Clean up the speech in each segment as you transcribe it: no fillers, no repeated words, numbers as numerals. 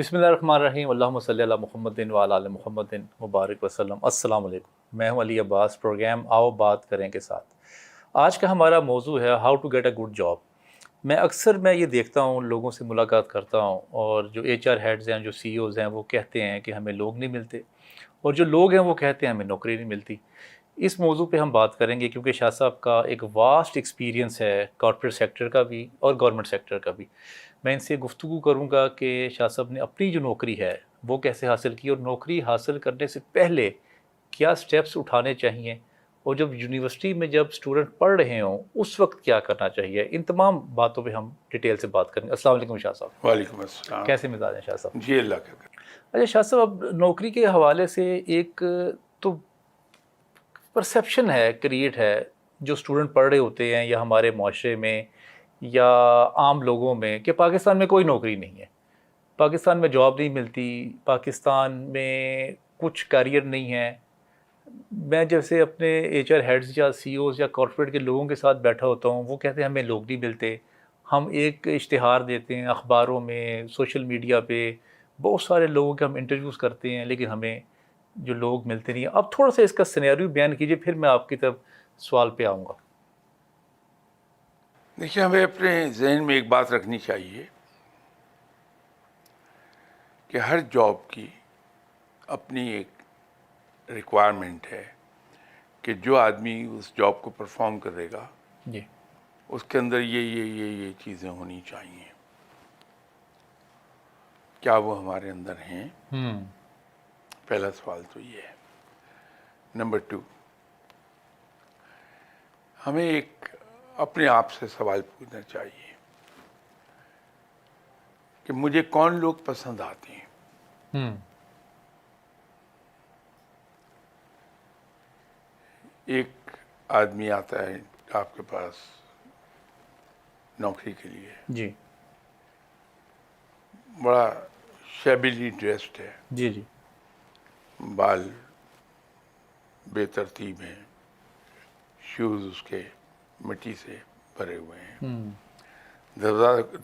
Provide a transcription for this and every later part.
بسم اللہ الرحمن الرحیم، اللہم صلی علی محمد وعلی آل محمد مبارک وسلم۔ السلام علیکم، میں ہوں علی عباس، پروگرام آؤ بات کریں کے ساتھ۔ آج کا ہمارا موضوع ہے how to get a good job. میں یہ دیکھتا ہوں، لوگوں سے ملاقات کرتا ہوں، اور جو ایچ آر ہیڈز ہیں، جو سی اوز ہیں، وہ کہتے ہیں کہ ہمیں لوگ نہیں ملتے، اور جو لوگ ہیں وہ کہتے ہیں ہمیں نوکری نہیں ملتی۔ اس موضوع پہ ہم بات کریں گے کیونکہ شاہ صاحب کا ایک واسٹ ایکسپیرینس ہے کارپوریٹ سیکٹر کا بھی اور گورنمنٹ سیکٹر کا بھی۔ میں ان سے گفتگو کروں گا کہ شاہ صاحب نے اپنی جو نوکری ہے وہ کیسے حاصل کی، اور نوکری حاصل کرنے سے پہلے کیا سٹیپس اٹھانے چاہیے، اور جب یونیورسٹی میں جب اسٹوڈنٹ پڑھ رہے ہوں اس وقت کیا کرنا چاہیے۔ ان تمام باتوں پہ ہم ڈیٹیل سے بات کریں گے۔ السلام علیکم شاہ صاحب۔ وعلیکم السلام۔ کیسے مزاج ہیں شاہ صاحب؟ جی اللہ کا کرم۔ اچھا شاہ صاحب، اب نوکری کے حوالے سے ایک تو پرسیپشن ہے، کریٹ ہے، جو اسٹوڈنٹ پڑھ رہے ہوتے ہیں یا ہمارے معاشرے میں یا عام لوگوں میں، کہ پاکستان میں کوئی نوکری نہیں ہے، پاکستان میں جاب نہیں ملتی، پاکستان میں کچھ کیریئر نہیں ہے۔ میں جیسے اپنے ایچ آر ہیڈز یا سی اوز یا کارپوریٹ کے لوگوں کے ساتھ بیٹھا ہوتا ہوں، وہ کہتے ہیں ہمیں لوگ نہیں ملتے۔ ہم ایک اشتہار دیتے ہیں اخباروں میں، سوشل میڈیا پہ، بہت سارے لوگوں کے ہم انٹرویوز کرتے ہیں، لیکن ہمیں جو لوگ ملتے نہیں ہیں۔ اب تھوڑا سا اس کا سینیریو بیان کیجئے، پھر میں آپ کی طرف سوال پہ آؤں گا۔ دیکھیے، ہمیں اپنے ذہن میں ایک بات رکھنی چاہیے کہ ہر جاب کی اپنی ایک ریکوائرمنٹ ہے کہ جو آدمی اس جاب کو پرفارم کرے گا جی اس کے اندر یہ چیزیں ہونی چاہیے۔ کیا وہ ہمارے اندر ہیں؟ پہلا سوال تو یہ ہے۔ نمبر 2، ہمیں ایک اپنے آپ سے سوال پوچھنا چاہیے کہ مجھے کون لوگ پسند آتے ہیں۔ ایک آدمی آتا ہے آپ کے پاس نوکری کے لیے، جی بڑا شیبیلی ڈریسڈ ہے، جی جی بال بے ترتیب ہیں، شوز اس کے مٹی سے بھرے ہوئے ہیں،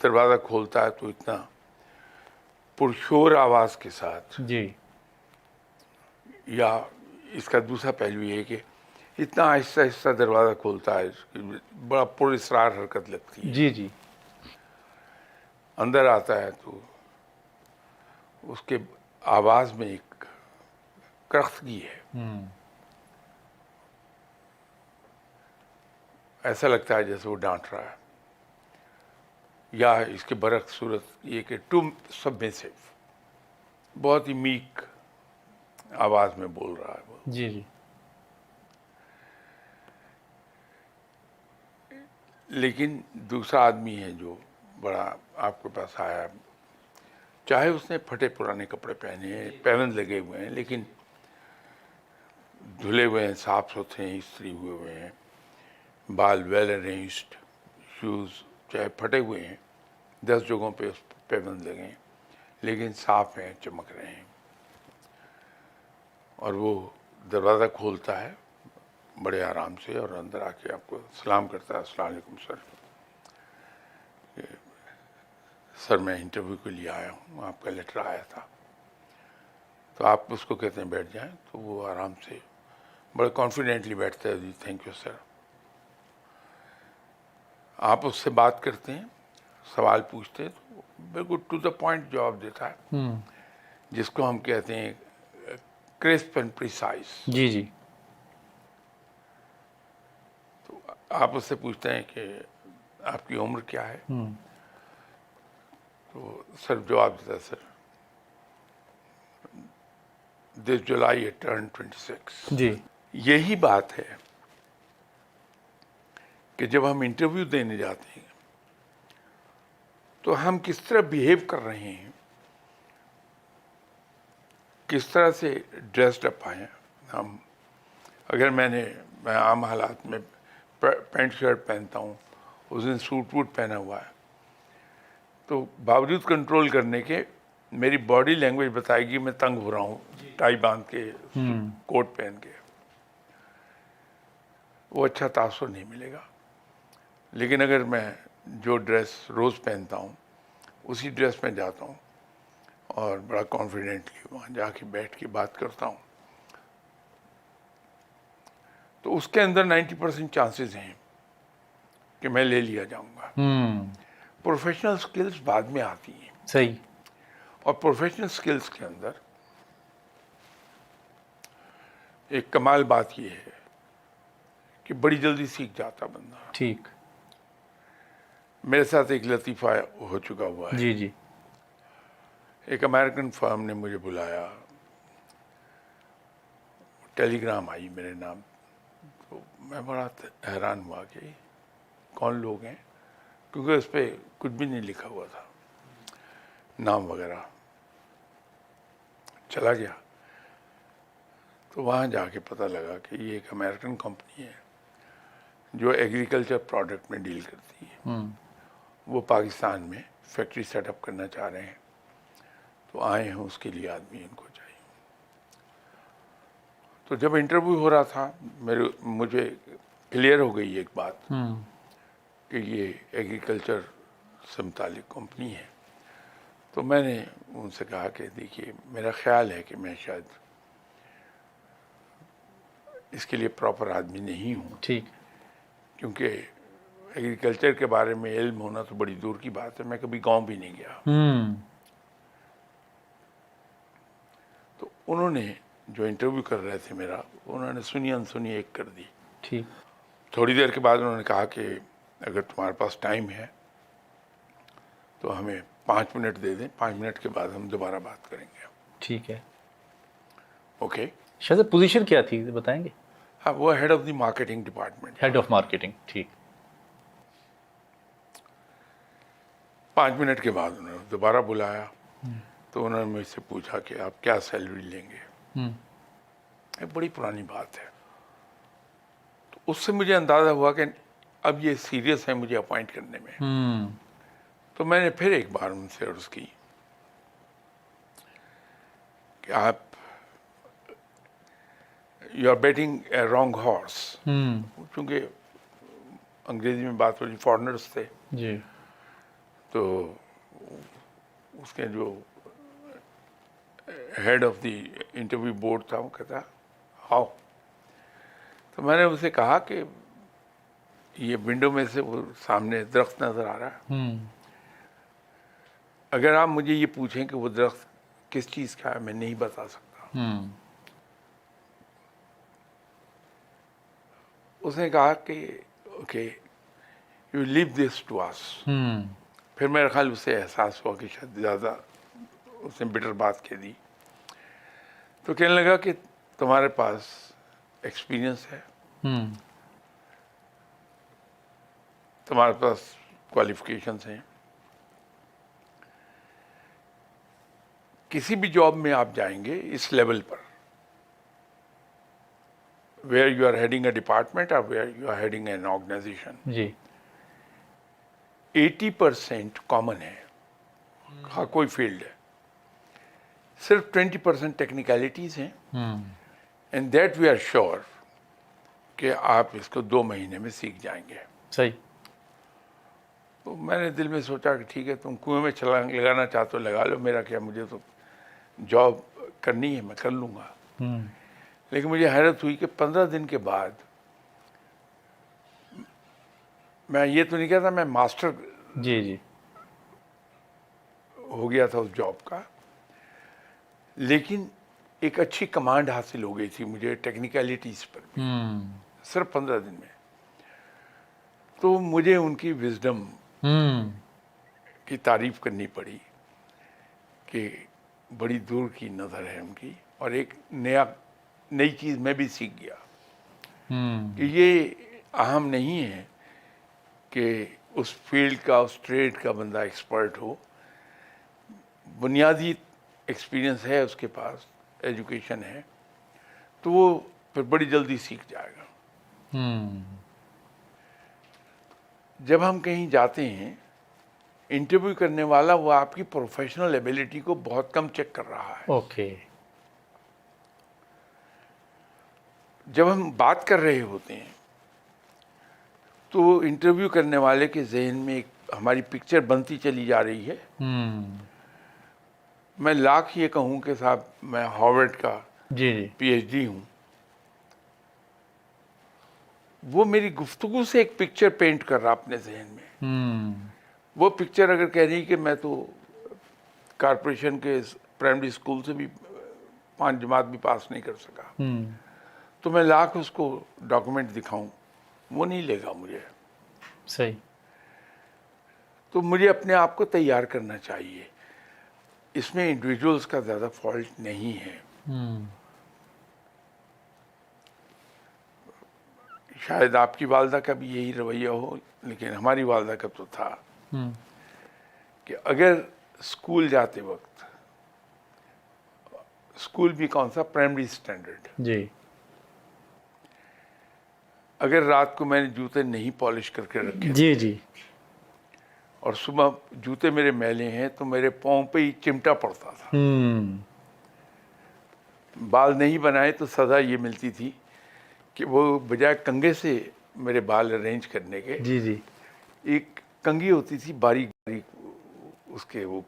دروازہ کھولتا ہے تو اتنا پرشور آواز کے ساتھ، جی یا اس کا دوسرا پہلو یہ ہے کہ اتنا آہستہ آہستہ دروازہ کھولتا ہے، بڑا پر اسرار حرکت لگتی ہے۔ جی جی اندر آتا ہے تو اس کے آواز میں ایک کرختگی ہے، ایسا لگتا ہے جیسے وہ ڈانٹ رہا ہے، یا اس کے برعکس صورت یہ کہ ٹو سبمیسو، بہت ہی میک آواز میں بول رہا ہے وہ۔ جی جی لیکن دوسرا آدمی ہے جو بڑا آپ کے پاس آیا، چاہے اس نے پھٹے پرانے کپڑے پہنے ہیں، پیوند لگے ہوئے ہیں، لیکن دھلے ہوئے ہیں، صاف ستھرے ہیں، استری ہوئے ہوئے ہیں، بال ویل ارینجڈ، شوز چاہے پھٹے ہوئے ہیں، 10 جگہوں پہ اس پیوند لگے ہیں، لیکن صاف ہیں، چمک رہے ہیں، اور وہ دروازہ کھولتا ہے بڑے آرام سے اور اندر آ کے آپ کو سلام کرتا ہے، السلام علیکم سر میں انٹرویو کے لیے آیا ہوں، آپ کا لیٹر آیا تھا۔ تو آپ اس کو کہتے ہیں بیٹھ جائیں، تو وہ آرام سے بڑے کانفیڈنٹلی بیٹھتا ہے، جی تھینک یو سر۔ آپ اس سے بات کرتے ہیں، سوال پوچھتے ہیں، تو بالکل ٹو دا پوائنٹ جواب دیتا ہے، جس کو ہم کہتے ہیں کرسپ اینڈ پریسائز۔ جی جی تو آپ اس سے پوچھتے ہیں کہ آپ کی عمر کیا ہے؟ تو سر جواب دیتا ہے، سر دس جولائی I turned 26۔ جی یہی بات ہے کہ جب ہم انٹرویو دینے جاتے ہیں تو ہم کس طرح بیہیو کر رہے ہیں، کس طرح سے ڈریسڈ اپ آئے ہیں ہم۔ اگر میں عام حالات میں پینٹ شرٹ پہنتا ہوں، اس دن سوٹ ووٹ پہنا ہوا ہے، تو باوجود کنٹرول کرنے کے میری باڈی لینگویج بتائے گی میں تنگ ہو رہا ہوں، ٹائی باندھ کے، کوٹ پہن کے، وہ اچھا تاثر نہیں ملے گا۔ لیکن اگر میں جو ڈریس روز پہنتا ہوں اسی ڈریس میں جاتا ہوں اور بڑا کانفیڈنٹلی وہاں جا کے بیٹھ کے بات کرتا ہوں تو اس کے اندر 90% چانسز ہیں کہ میں لے لیا جاؤں گا. پروفیشنل سکلز بعد میں آتی ہیں. صحیح. اور پروفیشنل سکلز کے اندر ایک کمال بات یہ ہے کہ بڑی جلدی سیکھ جاتا بندہ. ٹھیک. میرے ساتھ ایک لطیفہ ہو چکا ہوا ہے. جی جی. ایک امریکن فرم نے مجھے بلایا, ٹیلی گرام آئی میرے نام, تو میں بڑا حیران ہوا کہ کون لوگ ہیں, کیونکہ اس پہ کچھ بھی نہیں لکھا ہوا تھا, نام وغیرہ. چلا گیا تو وہاں جا کے پتہ لگا کہ یہ ایک امریکن کمپنی ہے جو ایگریکلچر پروڈکٹ میں ڈیل کرتی ہے. وہ پاکستان میں فیکٹری سیٹ اپ کرنا چاہ رہے ہیں, تو آئے ہیں اس کے لیے آدمی ان کو چاہیے. تو جب انٹرویو ہو رہا تھا مجھے کلیئر ہو گئی ایک بات کہ یہ ایگریکلچر سے متعلق کمپنی ہے. تو میں نے ان سے کہا کہ دیکھیے میرا خیال ہے کہ میں شاید اس کے لیے پراپر آدمی نہیں ہوں, ٹھیک. کیونکہ ایگریکلچر کے بارے میں علم ہونا تو بڑی دور کی بات ہے, میں کبھی گاؤں بھی نہیں گیا. تو انہوں نے جو انٹرویو کر رہے تھے میرا, انہوں نے سنی انسنی ایک کر دی. ٹھیک. تھوڑی دیر کے بعد انہوں نے کہا کہ اگر تمہارے پاس ٹائم ہے تو ہمیں 5 منٹ دے دیں, 5 منٹ کے بعد ہم دوبارہ بات کریں گے. ٹھیک ہے. اوکے. شاید پوزیشن کیا تھی بتائیں گے؟ ہاں, وہ head of the marketing department. Head of marketing. ٹھیک. 5 منٹ کے بعد انہوں نے دوبارہ بلایا تو انہوں نے مجھ سے پوچھا کہ آپ کیا سیلری لیں گے. ایک بڑی پرانی بات ہے. تو اس سے مجھے اندازہ ہوا کہ اب یہ سیریس ہے مجھے اپوائنٹ کرنے میں. تو میں نے پھر ایک بار ان سے عرض کی کہ آپ you are betting a wrong horse, چونکہ انگریزی میں بات ہو رہی, فارنرس تھے. جی. تو اس کے جو head of the interview board تھا وہ کہتا ہاؤ. تو میں نے اسے کہا کہ یہ ونڈو میں سے وہ سامنے درخت نظر آ رہا ہے, اگر آپ مجھے یہ پوچھیں کہ وہ درخت کس چیز کا ہے میں نہیں بتا سکتا. اس نے کہا کہ okay you leave this to us. پھر میرا خیال اسے احساس ہوا کہ شاید زیادہ اس نے بٹر بات کہہ دی. تو کہنے لگا کہ تمہارے پاس ایکسپیرئنس ہے, تمہارے پاس کوالیفیکیشنس ہیں, کسی بھی جاب میں آپ جائیں گے اس لیول پر, where you are heading a department اور where you are heading an organisation, جی. 80% کامن ہے, ہاں کوئی فیلڈ ہے, صرف 20% ٹیکنیکلٹیز ہیں. And that we are sure کہ آپ اس کو 2 مہینے میں سیکھ جائیں گے. صحیح. تو میں نے دل میں سوچا کہ ٹھیک ہے, تم کنویں میں چھلانگ لگانا چاہتے ہو لگا لو, میرا کیا, مجھے تو جاب کرنی ہے, میں کر لوں گا. لیکن مجھے حیرت ہوئی کہ 15 دن کے بعد, میں یہ تو نہیں کہتا میں ماسٹر جی جی ہو گیا تھا اس جاب کا, لیکن ایک اچھی کمانڈ حاصل ہو گئی تھی مجھے ٹیکنیکلٹیز پر بھی, صرف 15 دن میں. تو مجھے ان کی وزڈم کی تعریف کرنی پڑی کہ بڑی دور کی نظر ہے ان کی, اور ایک نئی چیز میں بھی سیکھ گیا کہ یہ اہم نہیں ہے کہ اس فیلڈ کا, اس ٹریڈ کا بندہ ایکسپرٹ ہو, بنیادی ایکسپیرئنس ہے اس کے پاس, ایجوکیشن ہے, تو وہ پھر بڑی جلدی سیکھ جائے گا. جب ہم کہیں جاتے ہیں, انٹرویو کرنے والا وہ آپ کی پروفیشنل ایبلٹی کو بہت کم چیک کر رہا ہے. اوکے. جب ہم بات کر رہے ہوتے ہیں تو انٹرویو کرنے والے کے ذہن میں ایک ہماری پکچر بنتی چلی جا رہی ہے میں لاکھ یہ کہوں کہ صاحب میں ہارورڈ کا جی جی پی ایچ ڈی ہوں، وہ میری گفتگو سے ایک پکچر پینٹ کر رہا اپنے ذہن میں. وہ پکچر اگر کہہ رہی کہ میں تو کارپوریشن کے پرائمری اسکول سے بھی 5 جماعت بھی پاس نہیں کر سکا، تو میں لاکھ اس کو ڈاکومنٹ دکھاؤں، وہ نہیں لے گا مجھے. صحیح. تو مجھے اپنے آپ کو تیار کرنا چاہیے. اس میں انڈیویجولس کا زیادہ فالٹ نہیں ہے. شاید آپ کی والدہ کا بھی یہی رویہ ہو، لیکن ہماری والدہ کا تو تھا کہ اگر اسکول جاتے وقت، اسکول بھی کون سا، پرائمری اسٹینڈرڈ، جی اگر رات کو میں نے جوتے نہیں پالش کر کے رکھے جی جی اور صبح جوتے میرے میلے ہیں تو میرے پاؤں پہ ہی چمٹا پڑتا تھا. بال نہیں بنائے تو سزا یہ ملتی تھی کہ وہ بجائے کنگھے سے میرے بال ارینج کرنے کے، جی جی ایک کنگھی ہوتی تھی باریک باریک، اس کے وہ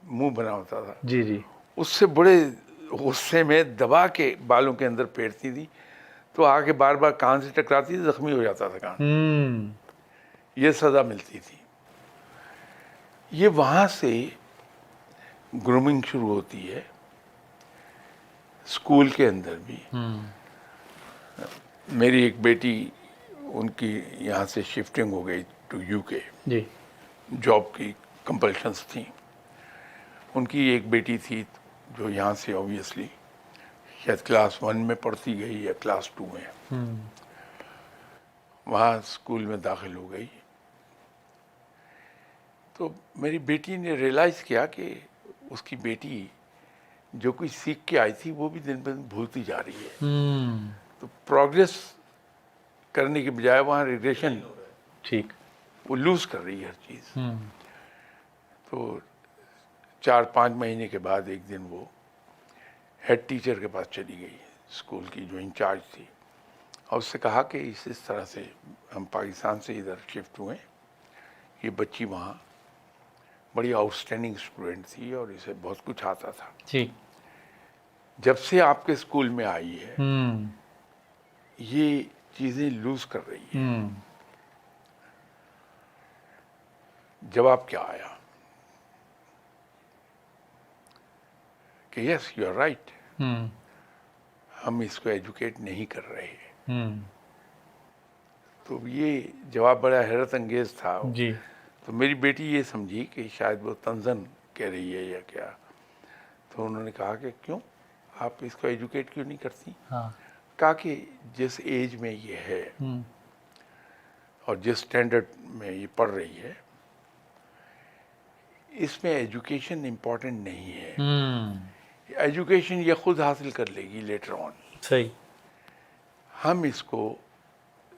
منہ بنا ہوتا تھا، جی جی اس سے بڑے غصے میں دبا کے بالوں کے اندر پھیرتی تھی، تو آ کے بار بار کان سے ٹکراتی تھی، زخمی ہو جاتا تھا کان. یہ سزا ملتی تھی. یہ وہاں سے گرومنگ شروع ہوتی ہے. اسکول کے اندر بھی میری ایک بیٹی، ان کی یہاں سے شفٹنگ ہو گئی ٹو یو کے، جی جاب کی کمپلشنس تھیں. ان کی ایک بیٹی تھی جو یہاں سے آبویسلی شاید کلاس 1 میں پڑھتی گئی یا کلاس 2 میں، وہاں اسکول میں داخل ہو گئی. تو میری بیٹی نے ریئلائز کیا کہ اس کی بیٹی جو کچھ سیکھ کے آئی تھی وہ بھی دن بہ دن بھولتی جا رہی ہے. تو پروگریس کرنے کے بجائے وہاں ریگریشن، ٹھیک. وہ لوز کر رہی ہے ہر چیز. تو 4-5 مہینے کے بعد ایک دن وہ ہیڈ ٹیچر کے پاس چلی گئی، اسکول کی جو انچارج تھی، اور اس سے کہا کہ اس طرح سے ہم پاکستان سے ادھر شفٹ ہوئے، یہ بچی وہاں بڑی آؤٹ اسٹینڈنگ اسٹوڈنٹ تھی اور اسے بہت کچھ آتا تھا، جی جب سے آپ کے اسکول میں آئی ہے یہ چیزیں لوز کر رہی ہے. جواب کیا آیا کہ یس یو آر رائٹ، ہم اس کو ایجوکیٹ نہیں کر رہے. تو یہ جواب بڑا حیرت انگیز تھا. جی تو میری بیٹی یہ سمجھی کہ شاید وہ طنزاً کہہ رہی ہے یا کیا. تو انہوں نے کہا کہ کیوں آپ اس کو ایجوکیٹ کیوں نہیں کرتی؟ کہا کہ جس ایج میں یہ ہے اور جس اسٹینڈرڈ میں یہ پڑھ رہی ہے اس میں ایجوکیشن امپورٹنٹ نہیں ہے. ایجوکیشن یہ خود حاصل کر لے گی لیٹر آن. صحیح. ہم اس کو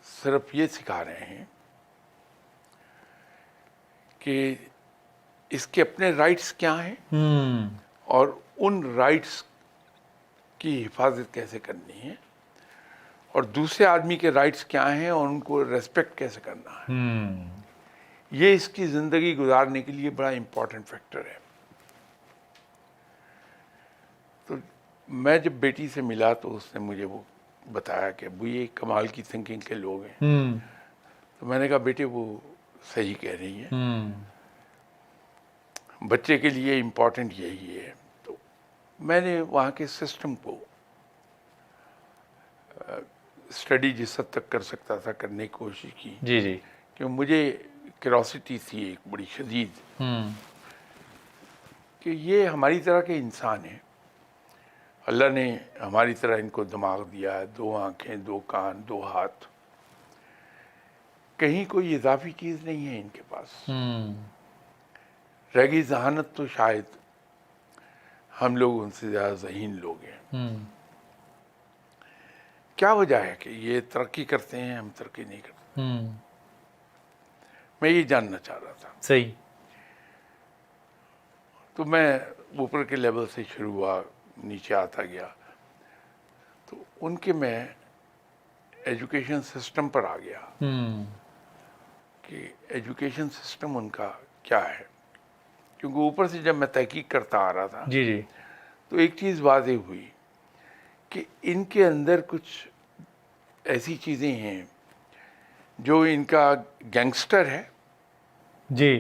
صرف یہ سکھا رہے ہیں کہ اس کے اپنے رائٹس کیا ہیں اور ان رائٹس کی حفاظت کیسے کرنی ہے، اور دوسرے آدمی کے رائٹس کیا ہیں اور ان کو ریسپیکٹ کیسے کرنا ہے. یہ اس کی زندگی گزارنے کے لیے بڑا امپورٹنٹ فیکٹر ہے. تو میں جب بیٹی سے ملا تو اس نے مجھے وہ بتایا کہ ابو یہ کمال کی تھنکنگ کے لوگ ہیں. تو میں نے کہا بیٹے وہ صحیح کہہ رہی ہیں، بچے کے لیے امپورٹنٹ یہی ہے. تو میں نے وہاں کے سسٹم کو اسٹڈی جس حد تک کر سکتا تھا کرنے کی کوشش کی. جی جی کہ مجھے کیوریوسٹی تھی ایک بڑی شدید کہ یہ ہماری طرح کے انسان ہیں، اللہ نے ہماری طرح ان کو دماغ دیا ہے، 2 آنکھیں، 2 کان، 2 ہاتھ، کہیں کوئی اضافی چیز نہیں ہے ان کے پاس. رہ گئی ذہانت تو شاید ہم لوگ ان سے زیادہ ذہین لوگ ہیں. کیا وجہ ہے کہ یہ ترقی کرتے ہیں ہم ترقی نہیں کرتے؟ میں یہ جاننا چاہ رہا تھا. صحیح. تو میں اوپر کے لیول سے شروع ہوا، نیچے آتا گیا. تو ان کے میں ایجوکیشن سسٹم پر آ گیا کہ ایجوکیشن سسٹم ان کا کیا ہے. کیونکہ اوپر سے جب میں تحقیق کرتا آ رہا تھا جی جی تو ایک چیز واضح ہوئی کہ ان کے اندر کچھ ایسی چیزیں ہیں جو ان کا گینگسٹر ہے جی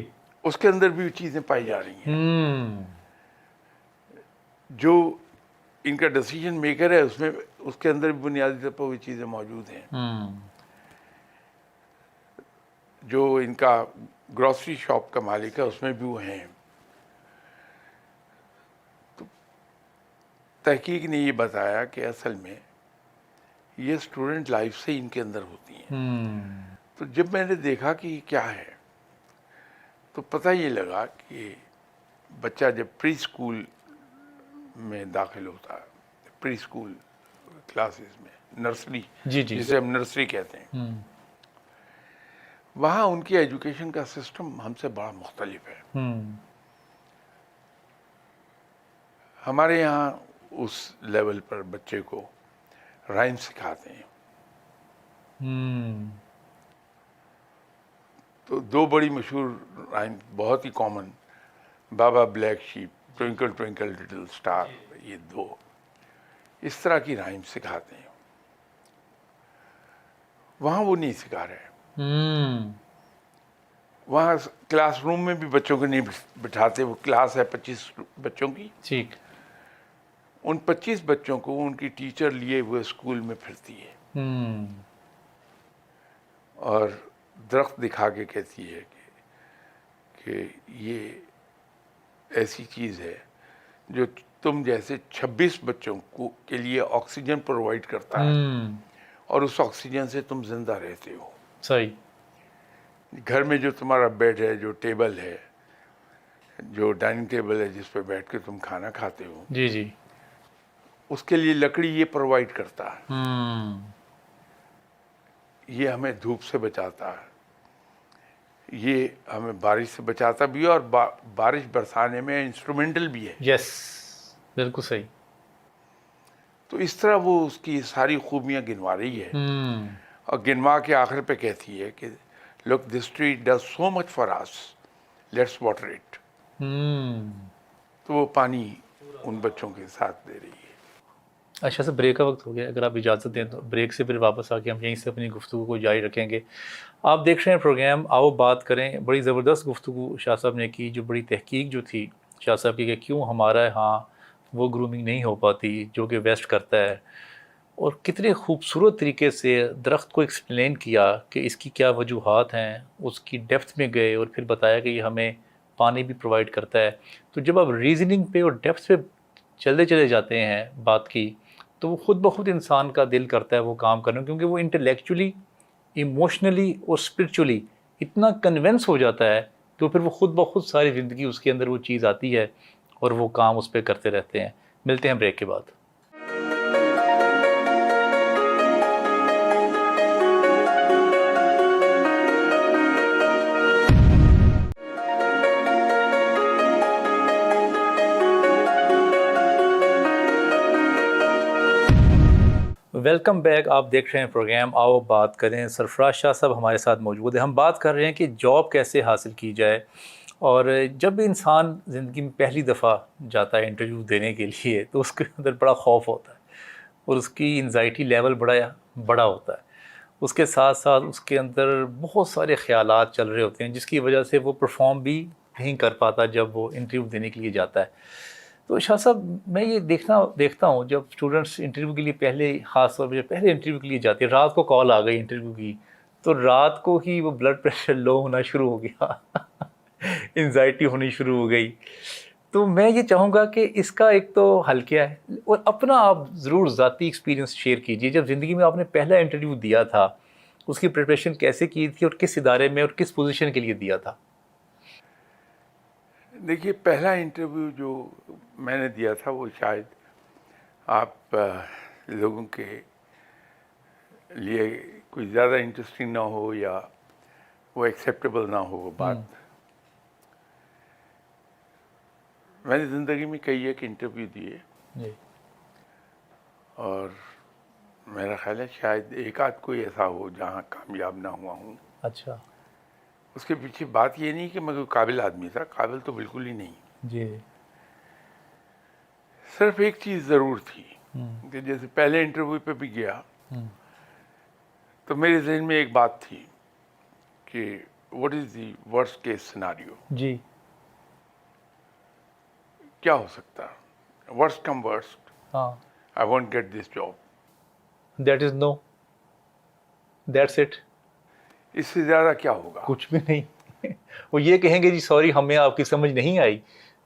اس کے اندر بھی چیزیں پائی جا رہی ہیں. ہوں جو ان کا ڈیسیجن میکر ہے اس کے اندر بھی بنیادی طور پر وہ چیزیں موجود ہیں. جو ان کا گروسری شاپ کا مالک ہے اس میں بھی وہ ہیں. تو تحقیق نے یہ بتایا کہ اصل میں یہ اسٹوڈنٹ لائف سے ان کے اندر ہوتی ہیں. تو جب میں نے دیکھا کہ یہ کیا ہے تو پتہ یہ لگا کہ بچہ جب پری اسکول میں داخل ہوتا ہے، پری اسکول کلاسز میں، نرسری جی جی جسے ہم نرسری کہتے ہیں، وہاں ان کی ایجوکیشن کا سسٹم ہم سے بڑا مختلف ہے. ہمارے یہاں اس لیول پر بچے کو رائم سکھاتے ہیں. تو دو بڑی مشہور رائم بہت ہی کامن، بابا black shape, twinkle twinkle little star, یہ دو اس طرح کی رائم سکھاتے ہیں. وہاں وہ نہیں سکھا رہے. وہاں کلاس روم میں بھی بچوں کو نہیں بٹھاتے. وہ کلاس ہے 25 بچوں کی، ٹھیک. ان 25 بچوں کو ان کی ٹیچر لیے ہوئے اسکول میں پھرتی ہے اور درخت دکھا کے کہتی ہے کہ یہ ایسی چیز ہے جو تم جیسے 26 بچوں کے لیے آکسیجن پرووائڈ کرتا ہے اور اس آکسیجن سے تم زندہ رہتے ہو. صحیح. گھر میں جو تمہارا بیڈ ہے، جو ٹیبل ہے، جو ڈائننگ ٹیبل ہے جس پہ بیٹھ کے تم کھانا کھاتے ہو، جی جی اس کے لیے لکڑی یہ پرووائڈ کرتا ہے. یہ ہمیں دھوپ سے بچاتا ہے، یہ ہمیں بارش سے بچاتا بھی ہے اور بارش برسانے میں انسٹرومنٹل بھی ہے. یس بالکل صحیح. تو اس طرح وہ اس کی ساری خوبیاں گنوا رہی ہے اور گنوا کے آخر پہ کہتی ہے کہ look this tree does so much for us, let's water it. تو وہ پانی ان بچوں کے ساتھ دے رہی ہے. اچھا سر، بریک کا وقت ہو گیا، اگر آپ اجازت دیں تو بریک سے پھر واپس آ کے ہم یہیں سے اپنی گفتگو کو جاری رکھیں گے. آپ دیکھ رہے ہیں پروگرام آؤ بات کریں. بڑی زبردست گفتگو شاہ صاحب نے کی، جو بڑی تحقیق جو تھی شاہ صاحب کی کہ کیوں ہمارا ہاں وہ گرومنگ نہیں ہو پاتی جو کہ ویسٹ کرتا ہے، اور کتنے خوبصورت طریقے سے درخت کو ایکسپلین کیا کہ اس کی کیا وجوہات ہیں، اس کی ڈیپتھ میں گئے اور پھر بتایا کہ یہ ہمیں پانی بھی پرووائڈ کرتا ہے. تو جب آپ ریزننگ پہ اور ڈیپتھ پہ چلے جاتے ہیں بات کی، تو وہ خود بخود انسان کا دل کرتا ہے وہ کام کرنا، کیونکہ وہ انٹلیکچولی، ایموشنلی اور اسپرچولی اتنا کنونس ہو جاتا ہے کہ پھر وہ خود بخود ساری زندگی اس کے اندر وہ چیز آتی ہے اور وہ کام اس پہ کرتے رہتے ہیں. ملتے ہیں بریک کے بعد. Welcome back. آپ دیکھ رہے ہیں پروگرام آؤ بات کریں. سرفراز شاہ صاحب ہمارے ساتھ موجود ہیں. ہم بات کر رہے ہیں کہ جاب کیسے حاصل کی جائے، اور جب انسان زندگی میں پہلی دفعہ جاتا ہے انٹرویو دینے کے لیے تو اس کے اندر بڑا خوف ہوتا ہے اور اس کی انزائٹی لیول بڑا ہوتا ہے. اس کے ساتھ ساتھ اس کے اندر بہت سارے خیالات چل رہے ہوتے ہیں جس کی وجہ سے وہ پرفارم بھی نہیں کر پاتا جب وہ انٹرویو دینے کے لیے جاتا ہے. تو شاہ صاحب میں یہ دیکھتا ہوں جب اسٹوڈنٹس انٹرویو کے لیے خاص طور پہ جب پہلے انٹرویو کے لیے جاتے ہیں، رات کو کال آ گئی انٹرویو کی، تو رات کو ہی وہ بلڈ پریشر لو ہونا شروع ہو گیا، انزائٹی ہونی شروع ہو گئی. تو میں یہ چاہوں گا کہ اس کا ایک تو حل کیا ہے، اور اپنا آپ ضرور ذاتی ایکسپیرینس شیئر کیجیے. جب زندگی میں آپ نے پہلا انٹرویو دیا تھا، اس کی پریپریشن کیسے کی تھی اور کس ادارے میں اور کس پوزیشن کے لیے دیا تھا؟ دیکھیے، پہلا انٹرویو جو میں نے دیا تھا وہ شاید آپ لوگوں کے لیے کوئی زیادہ انٹرسٹنگ نہ ہو یا وہ ایکسیپٹیبل نہ ہو بات. میں نے زندگی میں کئی ایک انٹرویو دیے جی اور میرا خیال ہے شاید ایک آدھ کوئی ایسا ہو جہاں کامیاب نہ ہوا ہوں. اچھا. اس کے پیچھے بات یہ نہیں کہ میں کوئی قابل آدمی تھا، قابل تو بالکل ہی نہیں. جی. صرف ایک چیز ضرور تھی کہ جیسے پہلے انٹرویو پہ بھی گیا تو میرے ذہن میں ایک بات تھی کہ what is the worst case scenario, جی. کیا ہو سکتا ہے، ورسٹ کم ورسٹ، ہاں. I want get this job. That is no, that's it. اس سے زیادہ کیا ہوگا؟ کچھ بھی نہیں. وہ یہ کہیں گے جی سوری ہمیں آپ کی سمجھ نہیں آئی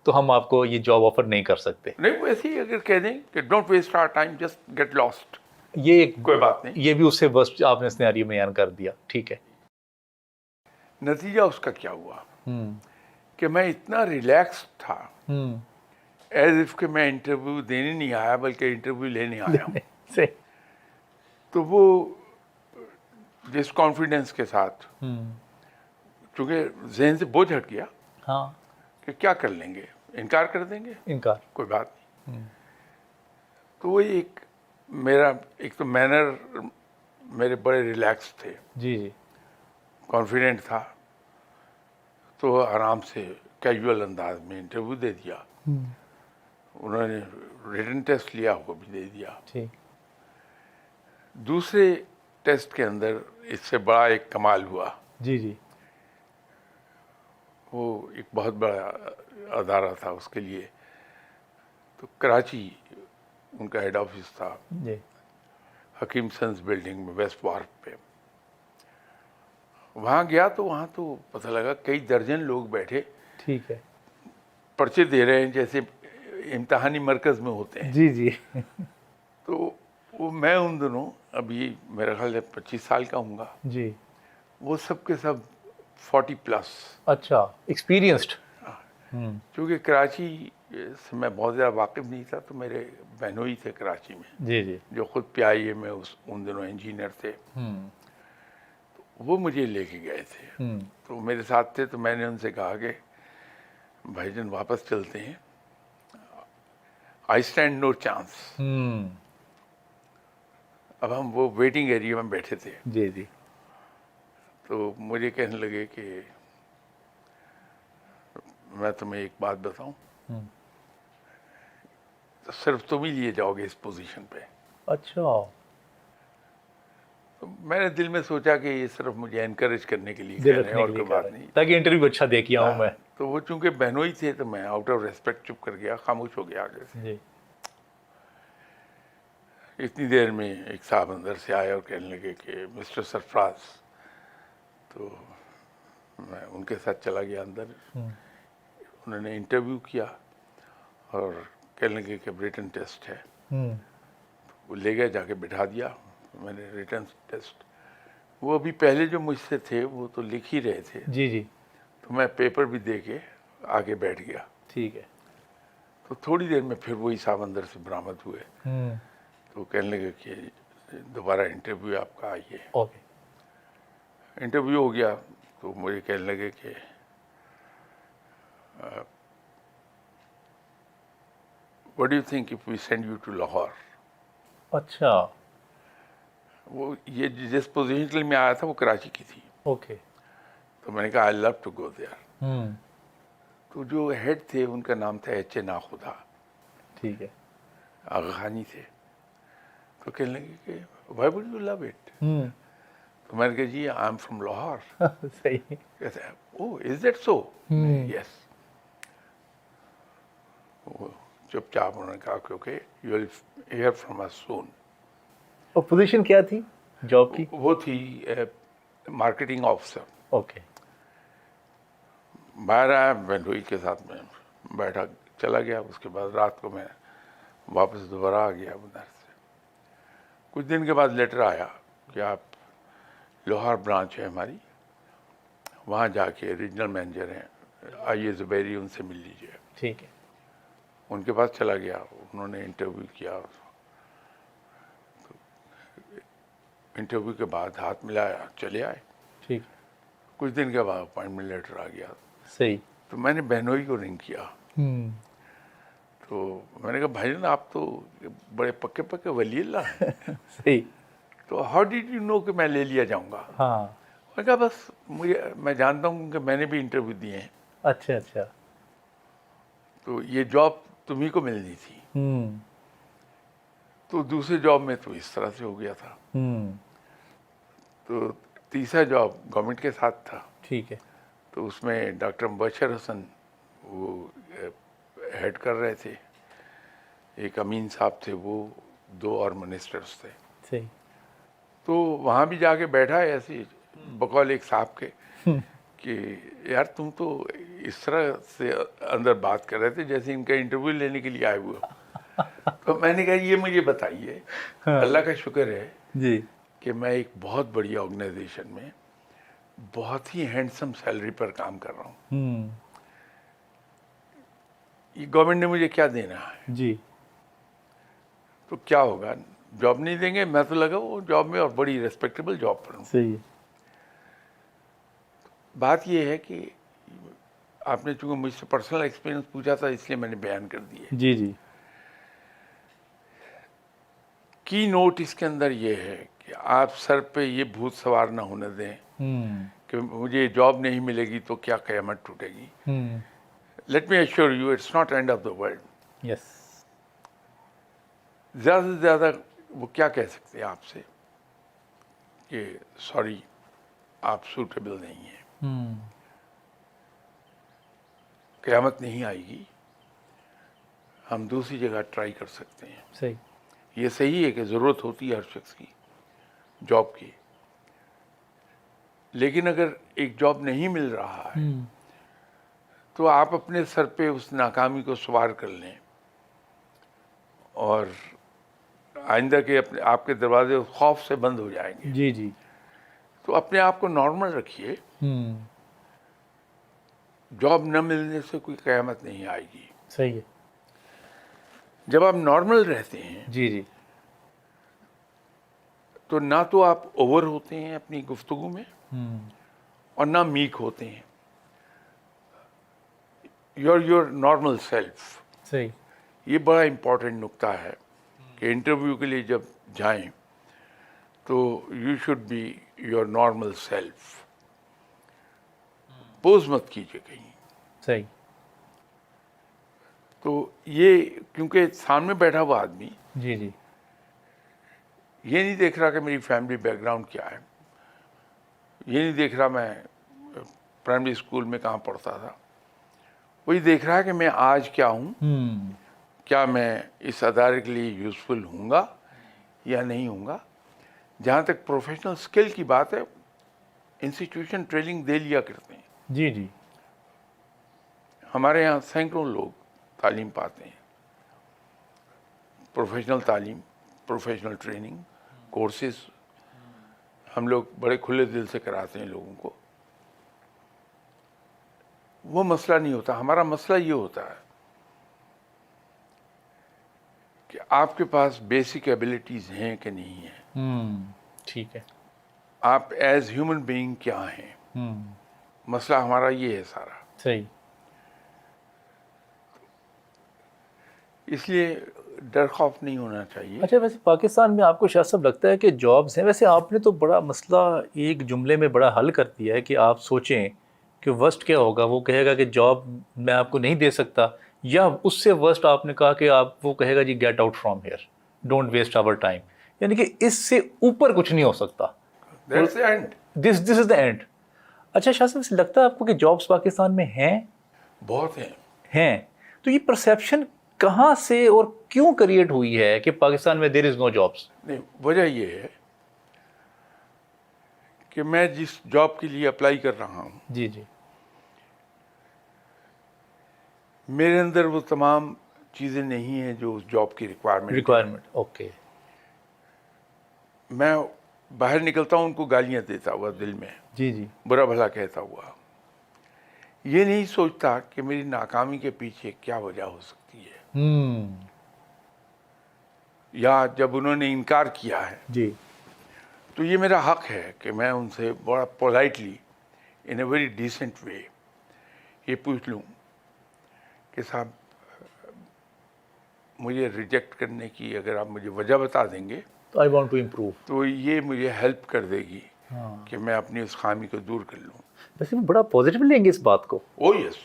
تو ہم آپ کو یہ جاب آفر نہیں کر سکتے. نہیں، ویسے ہی اگر کہہ دیں کہ don't waste our time, just get lost, یہ کوئی بات نہیں. یہ بھی اس سے بس آپ نے سیناریو میں بیان کر دیا. ٹھیک ہے. نتیجہ اس کا کیا ہوا کہ میں اتنا ریلیکس تھا، ایز اف کہ میں انٹرویو دینے نہیں آیا بلکہ انٹرویو لینے آیا ہوں. تو وہ جس کانفیڈنس کے ساتھ، چونکہ ذہن سے بوجھ ہٹ گیا ہاں. کہ کیا کر لیں گے، انکار کر دیں گے، انکار. کوئی بات نہیں. تو وہ ایک تو مینر میرے بڑے ریلیکس تھے، جی. جی. کانفیڈنٹ تھا، تو آرام سے کیجول انداز میں انٹرویو دے دیا. انہوں نے ریٹن ٹیسٹ لیا، وہ بھی دے دیا. ٹھیک. دوسرے ٹیسٹ کے اندر اس سے بڑا ایک کمال ہوا. جی. جی. وہ ایک بہت بڑا ادارہ تھا اس کے لیے، تو کراچی ان کا ہیڈ آفس تھا، جی. حکیم سنز بلڈنگ میں ویسٹ وارک پہ. وہاں گیا تو وہاں تو پتہ لگا کئی درجن لوگ بیٹھے ٹھیک ہے. پرچے دے رہے ہیں جیسے امتحانی مرکز میں ہوتے ہیں. جی. جی. تو وہ میں ان دنوں ابھی میرا خیال ہے 25 سال کا ہوں گا. جی. وہ سب کے سب 40+. اچھا، ایکسپیرینسڈ. چونکہ کراچی سے میں بہت زیادہ واقف نہیں تھا، تو میرے بہنوئی تھے کراچی میں. جی. جی. جو خود PIA میں ان دنوں انجینئر تھے. وہ مجھے لے کے گئے تھے، تو میرے ساتھ تھے. تو میں نے ان سے کہا کہ بھائی جان واپس چلتے ہیں، آئی اسٹینڈ نو چانس. اب ہم وہ ویٹنگ ایریا میں بیٹھے تھے. جی. جی. تو مجھے کہنے لگے کہ میں تمہیں ایک بات بتاؤں، صرف تم ہی لیے جاؤ گے اس پوزیشن پہ. اچھا. تو میں نے دل میں سوچا کہ یہ صرف مجھے انکریج کرنے کے لیے کہہ رہے ہیں اور کوئی بات نہیں، تاکہ انٹرویو اچھا دے کے آؤں میں. تو وہ چونکہ بہنوئی تھے تو میں آؤٹ آف ریسپیکٹ چپ کر گیا، خاموش ہو گیا آگے سے. جی. اتنی دیر میں ایک صاحب اندر سے آئے اور کہنے لگے کہ مسٹر سرفراز. تو میں ان کے ساتھ چلا گیا اندر. انہوں نے انٹرویو کیا اور کہنے لگے کہ ریٹن ٹیسٹ ہے. وہ لے گئے، جا کے بٹھا دیا. میں نے ریٹن ٹیسٹ، وہ ابھی پہلے جو مجھ سے تھے وہ تو لکھ ہی رہے تھے. جی. جی. تو میں پیپر بھی دے کے آگے بیٹھ گیا. ٹھیک ہے. تو تھوڑی دیر میں پھر وہی صاحب اندر سے برآمد ہوئے. تو کہنے لگے کہ دوبارہ انٹرویو آپ کا آئیے. اوکے. انٹرویو ہو گیا تو مجھے کہنے لگے کہ what do you think if we send you to Lahore. اچھا. وہ یہ جس پوزیشن کے لیے میں آیا تھا وہ کراچی کی تھی. اوکے. تو میں نے کہا آئی لو ٹو گو دیئر. تو جو ہیڈ تھے ان کا نام تھا ایچ اے ناخدا. ٹھیک ہے. آغا خانی تھے. تو کہنے لگے کہ why would you love it. تو میں نے کہا جی آئی ایم فرام لاہور. صحیح. کہتے ہیں او از دیٹ سو. یس. چپ چاپ انہوں نے کہا کہ okay you will hear from us soon. اور پوزیشن کیا تھی جاب کی؟ وہ تھی مارکیٹنگ آفیسر. اوکے. باہر آیا بہنوئی کے ساتھ میں بیٹھا، چلا گیا. اس کے بعد رات کو میں واپس دوبارہ آ گیا ادھر سے. کچھ دن کے بعد لیٹر آیا کہ آپ لاہور برانچ ہے ہماری، وہاں جا کے ریجنل مینیجر ہیں آئیے زبیری، ان سے مل لیجیے. ٹھیک ہے. ان کے پاس چلا گیا. انہوں نے انٹرویو کیا. انٹرویو کے بعد ہاتھ ملایا، چلے آئے. ٹھیک. کچھ دن کے بعد اپائنٹمنٹ لیٹر آ گیا. صحیح. تو میں نے بہنوئی کو رنگ کیا. تو میں نے کہا بھائی جان آپ تو بڑے پکے پکے ولی اللہ ہیں. صحیح. تو ہاؤ ڈیڈ یو نو کہ میں لے لیا جاؤں گا. ہاں. میں کہا بس میں جانتا ہوں کہ میں نے بھی انٹرویو دیے ہیں, اچھا اچھا. تو یہ جاب تمہیں کو ملنی تھی. تو دوسرے جاب میں تو اس طرح سے ہو گیا تھا. تو تیسرا جاب گورنمنٹ کے ساتھ تھا. ٹھیک ہے. تو اس میں ڈاکٹر مبشر حسن وہ ہیڈ کر رہے تھے, ایک امین صاحب تھے, وہ 2 اور منسٹرز تھے. صحیح. تو وہاں بھی جا کے بیٹھا ہے ایسے بقول ایک صاحب کے کہ یار تم تو اس طرح سے اندر بات کر رہے تھے جیسے ان کا انٹرویو لینے کے لیے آئے ہوئے ہو. تو میں نے کہا یہ مجھے بتائیے, اللہ کا شکر ہے جی. کہ میں ایک بہت بڑی آرگنائزیشن میں بہت ہی ہینڈسم سیلری پر کام کر رہا ہوں. یہ گورنمنٹ نے مجھے کیا دینا ہے, جی. تو کیا ہوگا, جاب نہیں دیں گے. میں تو لگا وہ جاب میں اور بڑی ریسپیکٹیبل جاب پر ہوں. صحیح ہے. بات یہ ہے کہ آپ نے چونکہ مجھ سے پرسنل ایکسپیرینس پوچھا تھا اس لیے میں نے بیان کر دیے. جی جی. کی نوٹ اس کے اندر یہ ہے کہ آپ سر پہ یہ بھوت سوار نہ ہونے دیں کہ مجھے جاب نہیں ملے گی تو کیا قیامت ٹوٹے گی. Let me assure you it's not end of the world. Yes. زیادہ سے زیادہ وہ کیا کہہ سکتے ہیں آپ سے کہ سوری آپ سوٹیبل نہیں ہیں. قیامت نہیں آئے گی, ہم دوسری جگہ ٹرائی کر سکتے ہیں. صحیح. یہ صحیح ہے کہ ضرورت ہوتی ہے ہر شخص کی جاب کی, لیکن اگر ایک جاب نہیں مل رہا ہے تو آپ اپنے سر پہ اس ناکامی کو سوار کر لیں اور آئندہ کے آپ کے دروازے خوف سے بند ہو جائیں گے. جی جی. تو اپنے آپ کو نارمل رکھیے. جاب نہ ملنے سے کوئی قیامت نہیں آئے گی. صحیح ہے. جب آپ نارمل رہتے ہیں جی جی. تو نہ تو آپ اوور ہوتے ہیں اپنی گفتگو میں اور نہ میک ہوتے ہیں. Your normal self. صحیح. یہ بڑا امپورٹنٹ نقطہ ہے کہ انٹرویو کے لیے جب جائیں تو you should be your normal self. Pose مت کیجیے کہیں. صحیح. تو یہ کیونکہ سامنے بیٹھا ہوا آدمی جی جی. یہ نہیں دیکھ رہا کہ میری فیملی بیک گراؤنڈ کیا ہے, یہ نہیں دیکھ رہا میں پرائمری اسکول میں کہاں پڑھتا تھا, وہی دیکھ رہا ہے کہ میں آج کیا ہوں, کیا میں اس ادارے کے لیے یوزفل ہوں گا یا نہیں ہوں گا. جہاں تک پروفیشنل اسکل کی بات ہے, انسٹیٹیوشن ٹریننگ دے لیا کرتے ہیں. جی جی. ہمارے یہاں سینکڑوں لوگ تعلیم پاتے ہیں, پروفیشنل تعلیم, پروفیشنل ٹریننگ کورسز ہم لوگ بڑے کھلے دل سے کراتے ہیں لوگوں کو. وہ مسئلہ نہیں ہوتا. ہمارا مسئلہ یہ ہوتا ہے کہ آپ کے پاس بیسک ایبلٹیز ہیں کہ نہیں ہیں. ٹھیک ہے. آپ ایز ہیومن بینگ کیا ہیں. مسئلہ ہمارا یہ ہے سارا. صحیح. اس لیے ڈر خوف نہیں ہونا چاہیے. اچھا, ویسے پاکستان میں آپ کو شاید صاحب لگتا ہے کہ جابس ہیں, ویسے آپ نے تو بڑا مسئلہ ایک جملے میں بڑا حل کر دیا ہے کہ آپ سوچیں کہ ورسٹ کیا ہوگا. وہ کہے گا کہ جاب میں آپ کو نہیں دے سکتا, یا اس سے ورسٹ آپ نے کہا کہ آپ وہ کہے گا جی get out from here, don't waste our time. یعنی کہ اس سے اوپر کچھ نہیں ہو سکتا. That's the end. This is the and. اچھا شاہ صاحب, لگتا ہے آپ کو کہ جابس پاکستان میں بہت ہیں. ہیں, تو یہ پرسیپشن کہاں سے اور کیوں کریٹ ہوئی ہے کہ پاکستان میں دیر از نو جابس؟ نہیں, وجہ یہ ہے کہ میں جس جاب کے لیے اپلائی کر رہا ہوں جی جی. میرے اندر وہ تمام چیزیں نہیں ہیں جو اس جاب کی ریکوائرمنٹ. اوکے. میں باہر نکلتا ہوں ان کو گالیاں دیتا ہوا دل میں, جی جی. برا بھلا کہتا ہوا, یہ نہیں سوچتا کہ میری ناکامی کے پیچھے کیا وجہ ہو سکتی ہے, یا جب انہوں نے انکار کیا ہے جی. تو یہ میرا حق ہے کہ میں ان سے بڑا politely in a very decent way یہ پوچھ لوں کہ صاحب مجھے ریجیکٹ کرنے کی اگر آپ مجھے وجہ بتا دیں گے تو آئی وانٹ ٹو امپروو, تو یہ مجھے ہیلپ کر دے گی کہ میں اپنی اس خامی کو دور کر لوں. ویسے وہ بڑا پازیٹیو لیں گے اس بات کو. او یس.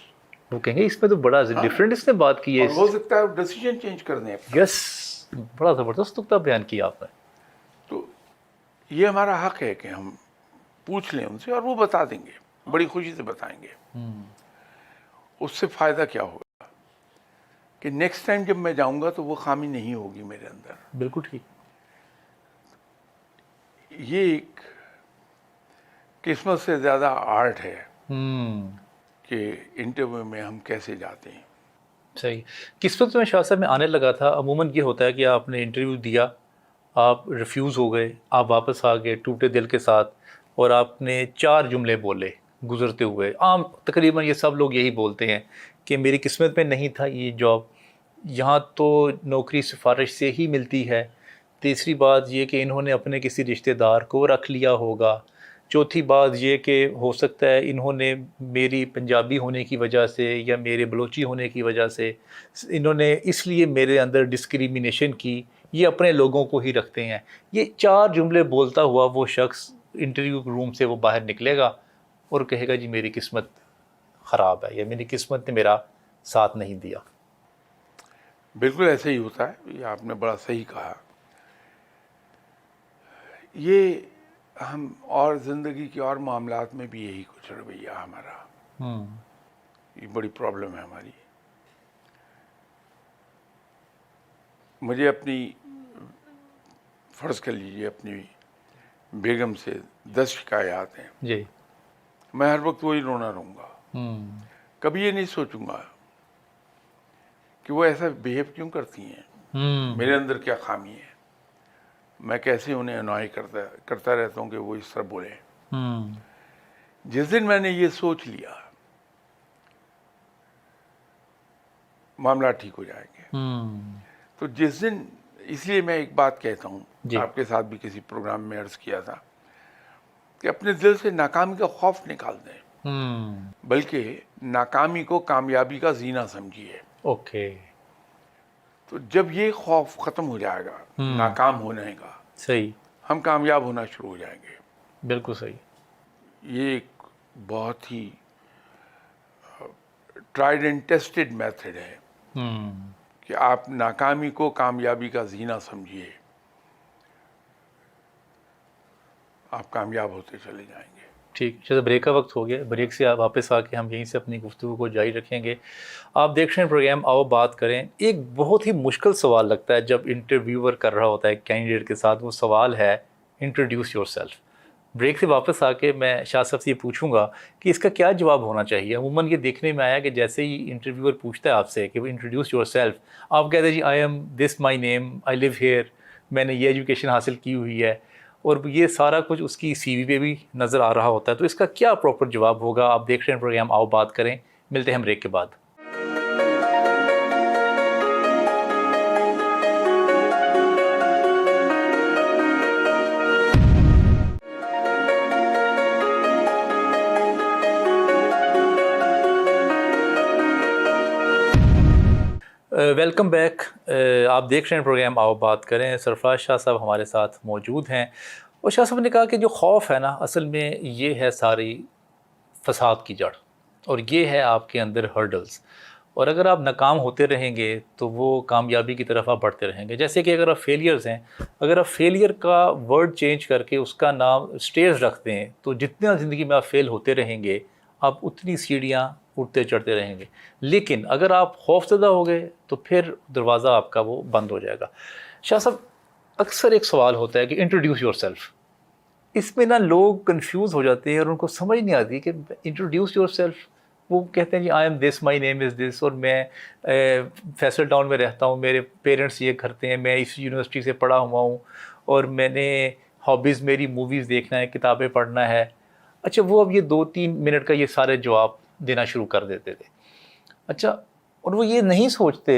وہ کہیں گے اس میں تو بڑا ڈفرینٹ اس نے بات کی ہے. ہو سکتا ہے ڈیسیجن چینج کر دیں. یس, بڑا زبردست نقطہ بیان کیا آپ نے. تو یہ ہمارا حق ہے کہ ہم پوچھ لیں ان سے اور وہ بتا دیں گے, بڑی خوشی سے بتائیں گے. اس سے فائدہ کیا ہوگا کہ نیکسٹ ٹائم جب میں جاؤں گا تو وہ خامی نہیں ہوگی میرے اندر. بالکل ٹھیک. یہ ایک قسمت سے زیادہ آرٹ ہے کہ انٹرویو میں ہم کیسے جاتے ہیں. صحیح. قسمت میں شاہ صاحب میں آنے لگا تھا. عموماً یہ ہوتا ہے کہ آپ نے انٹرویو دیا, آپ ریفیوز ہو گئے, آپ واپس آ گئے ٹوٹے دل کے ساتھ, اور آپ نے 4 جملے بولے گزرتے ہوئے. عام تقریباً یہ سب لوگ یہی بولتے ہیں کہ میری قسمت میں نہیں تھا یہ جاب, یہاں تو نوکری سفارش سے ہی ملتی ہے. تیسری بات یہ کہ انہوں نے اپنے کسی رشتہ دار کو رکھ لیا ہوگا. چوتھی بات یہ کہ ہو سکتا ہے انہوں نے میری پنجابی ہونے کی وجہ سے یا میرے بلوچی ہونے کی وجہ سے انہوں نے اس لیے میرے اندر ڈسکریمنیشن کی, یہ اپنے لوگوں کو ہی رکھتے ہیں. یہ 4 جملے بولتا ہوا وہ شخص انٹرویو روم سے وہ باہر نکلے گا اور کہے گا جی میری قسمت خراب ہے یا میری قسمت نے میرا ساتھ نہیں دیا. بالکل ایسے ہی ہوتا ہے. یہ آپ نے بڑا صحیح کہا. یہ ہم اور زندگی کے اور معاملات میں بھی یہی کچھ رویہ ہمارا. یہ بڑی پرابلم ہے ہماری. مجھے اپنی فرض کر لیجیے اپنی بیگم سے 10 شکایات ہیں. جی. میں ہر وقت وہی رونا رہوں گا. کبھی یہ نہیں سوچوں گا کہ وہ ایسا بیہیو کیوں کرتی ہیں, میرے اندر کیا خامی ہے, میں کیسے انہیں انوائے کرتا رہتا ہوں کہ وہ اس طرح بولیں. جس دن میں نے یہ سوچ لیا معاملات ٹھیک ہو جائیں گے. تو جس دن, اس لیے میں ایک بات کہتا ہوں, آپ کے ساتھ بھی کسی پروگرام میں عرض کیا تھا کہ اپنے دل سے ناکامی کا خوف نکال دیں, بلکہ ناکامی کو کامیابی کا زینہ سمجھیے. اوکے. تو جب یہ خوف ختم ہو جائے گا ناکام ہونے کا, صحیح, ہم کامیاب ہونا شروع ہو جائیں گے. بالکل صحیح. یہ ایک بہت ہی ٹرائیڈ اینڈ ٹیسٹڈ میتھڈ ہے کہ آپ ناکامی کو کامیابی کا زینہ سمجھیے, آپ کامیاب ہوتے چلے جائیں گے. ٹھیک. چلو بریک کا وقت ہو گیا, بریک سے واپس آ کے ہم یہیں سے اپنی گفتگو کو جاری رکھیں گے. آپ دیکھ رہے ہیں پروگرام آؤ بات کریں. ایک بہت ہی مشکل سوال لگتا ہے جب انٹرویور کر رہا ہوتا ہے کینڈیڈیٹ کے ساتھ, وہ سوال ہے انٹروڈیوس یور سیلف. بریک سے واپس آ کے میں شاہ صاحب سے یہ پوچھوں گا کہ اس کا کیا جواب ہونا چاہیے. عموماً یہ دیکھنے میں آیا کہ جیسے ہی انٹرویور پوچھتا ہے آپ سے کہ وہ انٹروڈیوس یور سیلف, آپ کہتے ہیں جی I M this my name, I leave hair, میں نے یہ ایجوکیشن حاصل کی ہوئی ہے, اور یہ سارا کچھ اس کی سی وی پہ بھی نظر آ رہا ہوتا ہے. تو اس کا کیا پراپر جواب ہوگا؟ آپ دیکھ رہے ہیں پروگرام آؤ بات کریں. ملتے ہیں بریک کے بعد. Welcome back. آپ دیکھ رہے ہیں پروگرام آؤ بات کریں. سرفراز شاہ صاحب ہمارے ساتھ موجود ہیں, اور شاہ صاحب نے کہا کہ جو خوف ہے نا, اصل میں یہ ہے ساری فساد کی جڑ, اور یہ ہے آپ کے اندر ہرڈلز, اور اگر آپ ناکام ہوتے رہیں گے تو وہ کامیابی کی طرف آپ بڑھتے رہیں گے. جیسے کہ اگر آپ فیلیئرز ہیں, اگر آپ فیلیئر کا ورڈ چینج کر کے اس کا نام اسٹیئرز رکھ دیں تو جتنا زندگی میں آپ فیل ہوتے رہیں گے آپ اتنی سیڑھیاں اٹھتے چڑھتے رہیں گے. لیکن اگر آپ خوف زدہ ہو گئے تو پھر دروازہ آپ کا وہ بند ہو جائے گا. شاہ صاحب, اکثر ایک سوال ہوتا ہے کہ انٹروڈیوس یور سیلف. اس میں نا لوگ کنفیوز ہو جاتے ہیں اور ان کو سمجھ نہیں آتی کہ انٹروڈیوس یور سیلف. وہ کہتے ہیں جی آئی ایم دس, مائی نیم از دس, اور میں فیصل ٹاؤن میں رہتا ہوں, میرے پیرنٹس یہ کرتے ہیں, میں اس یونیورسٹی سے پڑھا ہوا ہوں, اور میں نے ہابیز میری موویز دیکھنا ہے, کتابیں پڑھنا ہے. اچھا, وہ اب یہ 2-3 منٹ کا یہ سارے جواب دینا شروع کر دیتے تھے. اچھا, اور وہ یہ نہیں سوچتے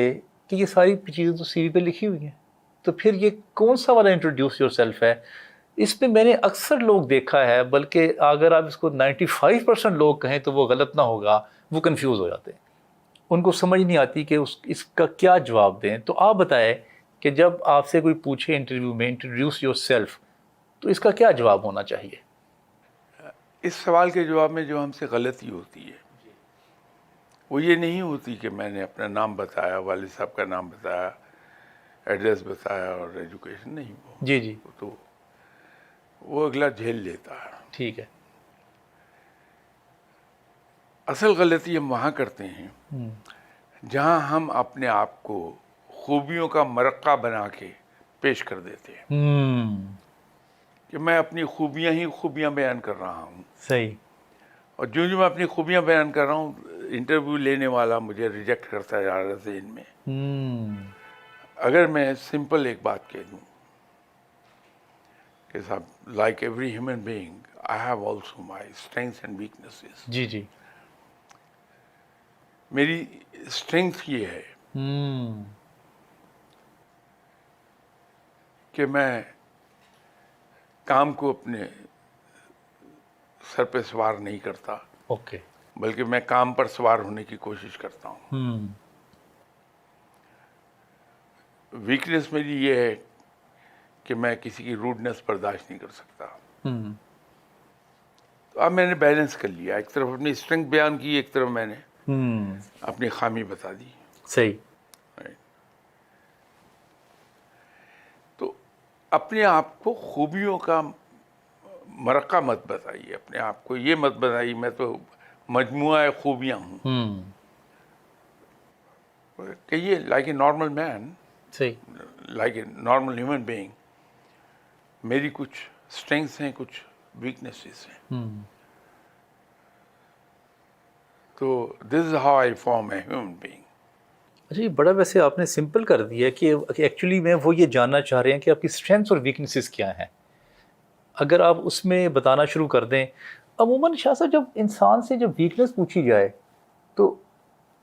کہ یہ ساری چیزیں تو سی وی پہ لکھی ہوئی ہیں, تو پھر یہ کون سا والا انٹروڈیوس یور سیلف ہے؟ اس پہ میں نے اکثر لوگ دیکھا ہے, بلکہ اگر آپ اس کو 95% لوگ کہیں تو وہ غلط نہ ہوگا, وہ کنفیوز ہو جاتے ہیں, ان کو سمجھ نہیں آتی کہ اس کا کیا جواب دیں. تو آپ بتائیں کہ جب آپ سے کوئی پوچھے انٹرویو میں انٹروڈیوس یور سیلف, تو اس کا کیا جواب ہونا چاہیے؟ اس سوال کے جواب میں جو ہم سے غلطی ہوتی ہے وہ یہ نہیں ہوتی کہ میں نے اپنا نام بتایا، والد صاحب کا نام بتایا، ایڈریس بتایا اور ایجوکیشن نہیں، جی جی وہ تو وہ اگلا جھیل لیتا ہے۔ ٹھیک ہے۔ اصل غلطی ہم وہاں کرتے ہیں جہاں ہم اپنے آپ کو خوبیوں کا مرقع بنا کے پیش کر دیتے ہیں کہ میں اپنی خوبیاں ہی خوبیاں بیان کر رہا ہوں، صحیح۔ اور جو میں اپنی خوبیاں بیان کر رہا ہوں انٹرویو لینے والا مجھے ریجیکٹ کرتا جا رہا ہے ذہن میں۔ اگر میں سمپل ایک بات کہہ دوں کہ صاحب like every human being I have also my strengths and weaknesses. جی جی۔ میری اسٹرینگتھ یہ ہے کہ میں کام کو اپنے سر پہ سوار نہیں کرتا، اوکے۔ بلکہ میں کام پر سوار ہونے کی کوشش کرتا ہوں۔ ویکنیس میری یہ ہے کہ میں کسی کی روڈنس برداشت نہیں کر سکتا۔ تو اب میں نے بیلنس کر لیا، ایک طرف اپنی اسٹرینگتھ بیان کی، ایک طرف میں نے اپنی خامی بتا دی۔ صحیح۔ تو اپنے آپ کو خوبیوں کا مرقع مت بتائیے، اپنے آپ کو یہ مت بتائیے میں تو مجموعہ خوبیاں ہوں۔ کہیے لائک اے نارمل مین، صحیح۔ Like a normal human being, میری کچھ اسٹرینگس ہیں، کچھ ویکنیسز ہیں۔ تو this is how I form a human being. اچھا، یہ بڑا ویسے آپ نے سمپل کر دیا کہ ایکچولی میں وہ یہ جاننا چاہ رہے ہیں کہ آپ کی اسٹرینتھس اور ویکنیسز کیا ہیں۔ اگر آپ اس میں بتانا شروع کر دیں، عموماً شاہ صاحب جب انسان سے جب ویکنیس پوچھی جائے تو